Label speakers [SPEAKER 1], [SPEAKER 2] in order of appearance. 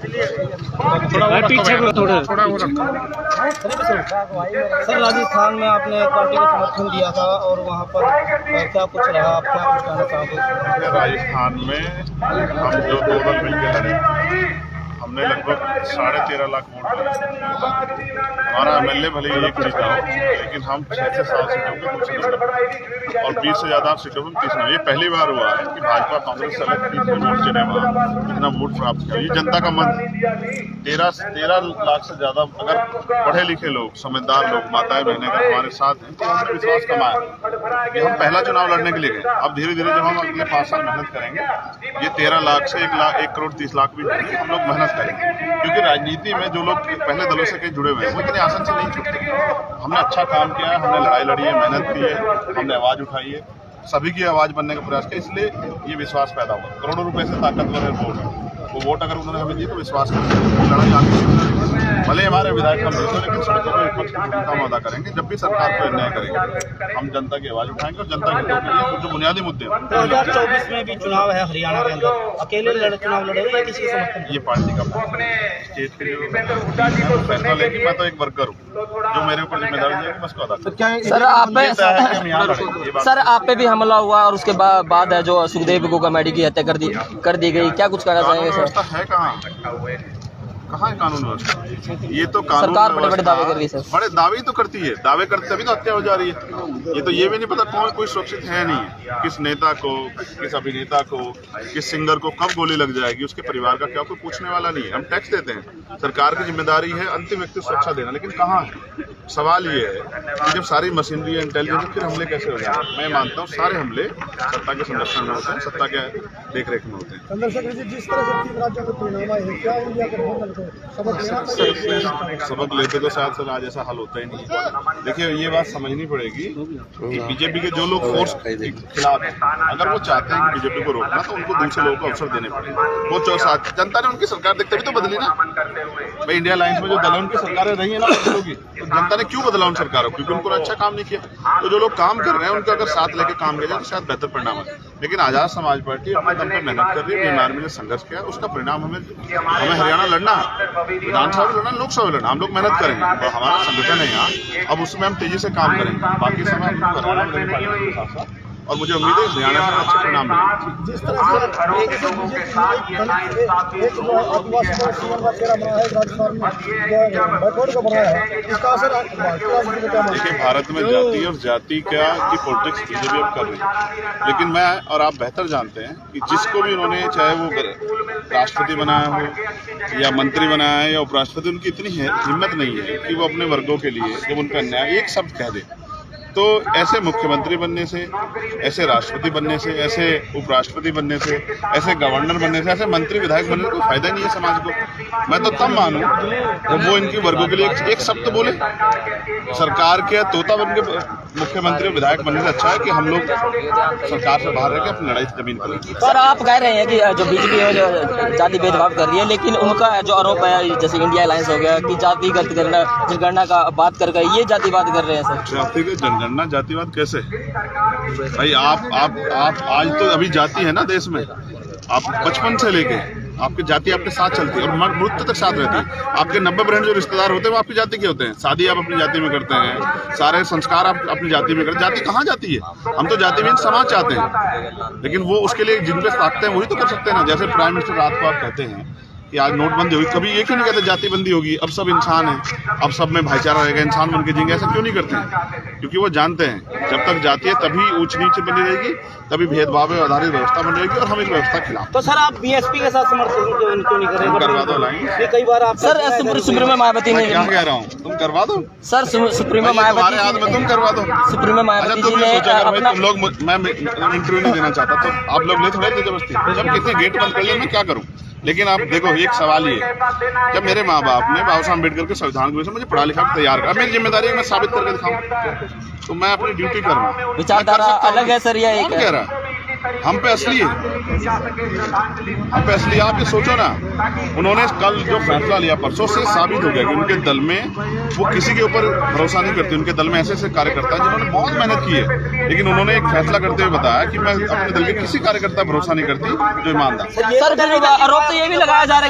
[SPEAKER 1] पीछे थोड़ा
[SPEAKER 2] सर, राजस्थान में आपने पार्टी को समर्थन दिया था और वहाँ पर क्या कुछ रहा, आप क्या कुछ कहना चाहोगे?
[SPEAKER 3] राजस्थान में हम जो दो दल मिलकर लड़े, हमने लगभग 13.5 लाख वोट लिए। हमारा एमएलए भले ही एक जीता हो, लेकिन हम 6 से 7 सीटों पे कुछ नहीं और 20 से ज़्यादा सीटों में 30 नहीं। ये पहली बार हुआ है कि भाजपा कांग्रेस से अलग 30 वोट चुने वहाँ इतना वोट प्राप्त किया। ये जनता का मन 13 लाख से ज़्यादा अगर पढ़े लिखे लोग, समझदार लोग, माताएं बहनें अगर हमारे साथ हैं तो हमने विश्वास कमाया कि हम पहला चुनाव लड़ने के लिए गए। अब धीरे धीरे जब हम अगले 5 साल मेहनत करेंगे, ये 13 लाख से 1 करोड़ 30 लाख भी नहीं, हम लोग मेहनत करेंगे। क्योंकि राजनीति में जो लोग पहले दलों से कहीं जुड़े हुए हैं वो इतने आसान से नहीं छूटते। हमने अच्छा काम किया है, हमने लड़ाई लड़ी है, मेहनत की है, हमने आवाज़ उठाई है, सभी की आवाज़ बनने का प्रयास किया, इसलिए ये विश्वास पैदा हुआ। करोड़ों रुपए से ताकतवर है वोट, वो वोट अगर उन्होंने हमें दी तो विश्वास करेंगे लड़ाई आगे भले हमारे विधायक कम नहीं, लेकिन सड़कों पर विपक्ष की भूमिका हम अदा करेंगे। जब भी सरकार को अन्याय करेंगे हम जनता की आवाज़ उठाएंगे और जनता के हितों के लिए जो बुनियादी मुद्दे हैं।
[SPEAKER 2] 2024 में भी चुनाव है हरियाणा के अंदर, अकेले चुनाव लड़ेंगे या किसी के समर्थन?
[SPEAKER 3] ये पार्टी का स्टेट के लिए फैसला लेगी। मैं तो एक वर्कर हूँ, जो मेरे ऊपर जिम्मेदारी है मैं उसको अदा करूँ।
[SPEAKER 4] सर आप पे भी हमला हुआ और उसके बाद है जो सुखदेव गोगामेडी की हत्या कर दी गई, क्या कुछ कहना चाहेंगे सर?
[SPEAKER 3] है कहाँ है कानून व्यवस्था? ये तो कानून
[SPEAKER 4] सरकार बड़े दावे कर रही है सर।
[SPEAKER 3] बड़े दावे ही तो करती है, दावे करते तभी तो हत्या हो जा रही है। ये तो ये भी नहीं पता कौन कोई सुरक्षित है नहीं, किस नेता को, किस अभिनेता को, किस सिंगर को कब गोली लग जाएगी, उसके परिवार का क्या, कोई पूछने वाला नहीं है। हम टैक्स देते हैं, सरकार की जिम्मेदारी है अंतिम व्यक्ति सुरक्षा देना, लेकिन कहाँ है? सवाल ये है कि जब सारी मशीनरी है, इंटेलिजेंस, फिर हमले कैसे हो जाए? मैं मानता हूँ सारे हमले सत्ता के संरक्षण में होते हैं, सत्ता के देख रेख में होते हैं।
[SPEAKER 2] जिस तरह से 3 राज्यों के परिणाम आए हैं, क्या इंडिया के
[SPEAKER 3] सबक लेते तो शायद सर आज ऐसा हल होता ही नहीं है। देखिए ये बात समझनी पड़ेगी कि बीजेपी के जो लोग फोर्स के खिलाफ हैं, अगर वो चाहते हैं कि बीजेपी को रोकना तो उनको दूसरे लोगों को अवसर देने पड़ेंगे। वो जनता ने उनकी सरकार देखते भी तो बदली ना भाई। इंडिया अलायंस में जो दल है उनकी सरकारें रही है ना बदलोगी, तो जनता ने क्यों बदला उन सरकारों? क्योंकि उनको अच्छा काम नहीं किया। तो जो लोग काम कर रहे हैं उनका अगर साथ लेके काम किया जाए तो शायद बेहतर परिणाम है। लेकिन आजाद समाज पार्टी अपने दम पर मेहनत कर रही है, बीमार में संघर्ष किया, उसका परिणाम हमें हरियाणा लड़ना है, विधानसभा में लड़ना, लोकसभा में लड़ना। हम लोग मेहनत करेंगे और हमारा संगठन है यहाँ, अब उसमें हम तेजी से काम करेंगे। बाकी समय हम हरियाणा में लड़ने पार्टी के साथ साथ, और मुझे उम्मीद है हरियाणा से अच्छे परिणाम मिलेंगे।
[SPEAKER 2] जिस तरह
[SPEAKER 3] देखिए भारत में जाति और जाति क्या की पॉलिटिक्स बीजेपी अब कर रही है, लेकिन मैं और आप बेहतर जानते हैं कि जिसको भी उन्होंने, चाहे वो राष्ट्रपति बनाया हो या मंत्री बनाया है या उपराष्ट्रपति, उनकी इतनी हिम्मत नहीं है कि वो अपने वर्गों के लिए जब उन पर अन्याय एक शब्द कह दे। तो ऐसे मुख्यमंत्री बनने से, ऐसे राष्ट्रपति बनने से, ऐसे उपराष्ट्रपति बनने से, ऐसे गवर्नर बनने से, ऐसे मंत्री विधायक बनने से कोई फायदा नहीं है समाज को। मैं तो तब मानूं जब वो इनके वर्गों के लिए एक शब्द बोले। सरकार के तोता बन के मुख्यमंत्री विधायक बनने से अच्छा है कि हम लोग सरकार से बाहर रह के अपनी लड़ाई जमीन पर लड़ें।
[SPEAKER 4] सर आप कह रहे हैं कि जो बीजेपी है जो जाति भेदभाव कर रही है, लेकिन उनका जो आरोप है जैसे इंडिया अलायंस हो गया कि जातिगत जनगणना का बात कर गए, ये जातिवाद कर रहे हैं सर।
[SPEAKER 3] जातिगत जनगणना जातिवाद कैसे भाई? आप आज तो अभी जाति है ना देश में, आप बचपन से लेके आपकी जाति आपके साथ चलती है और मृत्यु तक साथ रहती है। आपके 90% जो रिश्तेदार होते हैं वो आपकी जाति के होते हैं। शादी आप अपनी जाति में करते हैं, सारे संस्कार आप अपनी जाति में करते हैं। जाति कहाँ जाती है? हम तो जातिविहीन समाज चाहते हैं, लेकिन वो उसके लिए जिन पे ताकते हैं वही तो कर सकते हैं ना। जैसे प्राइम मिनिस्टर रात को आप कहते हैं कि आज नोटबंदी होगी, कभी ये क्यों नहीं कहते जातिबंदी होगी? अब सब इंसान है, अब सब में भाईचारा रहेगा, इंसान बन के जिएंगे। ऐसा क्यों नहीं करते हैं? क्योंकि वो जानते हैं जब तक जाति है तभी ऊंच नीच बनी रहेगी, तभी भेदभाव आधारित व्यवस्था बन रहेगी और हम इस व्यवस्था के खिलाफ।
[SPEAKER 2] तो सर आप बीएसपी के साथ समर्थन क्यों नहीं करेंगे?
[SPEAKER 3] करवा दो लाइन।
[SPEAKER 2] कई बार आप
[SPEAKER 4] सर सुप्रीमो मायावती ने,
[SPEAKER 3] क्या कह रहा हूँ, तुम करवा दो
[SPEAKER 4] सर। सुप्रीमो मायावती
[SPEAKER 3] हमारे हाथ में, तुम करवा दो।
[SPEAKER 4] सुप्रीमो मायावती जी ने
[SPEAKER 3] अपना लोग, मैं इंटरव्यू नहीं देना चाहता तो आप लोग ले थोड़े जबरदस्ती, जब कितने गेट बंद कर लिया मैं क्या करूँ? लेकिन आप देखो एक सवाल ये है, जब मेरे माँ बाप ने बाबा साहब अम्बेडकर के संविधान को मुझे पढ़ा लिखा तैयार करा, मेरी जिम्मेदारी है मैं साबित करके दिखाऊं, तो मैं अपनी ड्यूटी कर रहा हूँ।
[SPEAKER 4] विचारधारा अलग है सर, ये एक
[SPEAKER 3] कह रहा है हम पे असली है, हम पे असली। आप ये सोचो ना, उन्होंने कल जो फैसला लिया परसों से साबित हो गया कि उनके दल में वो किसी के ऊपर भरोसा नहीं करते। उनके दल में ऐसे ऐसे कार्यकर्ता हैं जिन्होंने बहुत मेहनत की है, लेकिन उन्होंने एक फैसला करते हुए बताया कि मैं अपने दल के किसी कार्यकर्ता भरोसा नहीं करती जो ईमानदार।
[SPEAKER 4] सर आरोप तो ये भी लगाया जा रहा है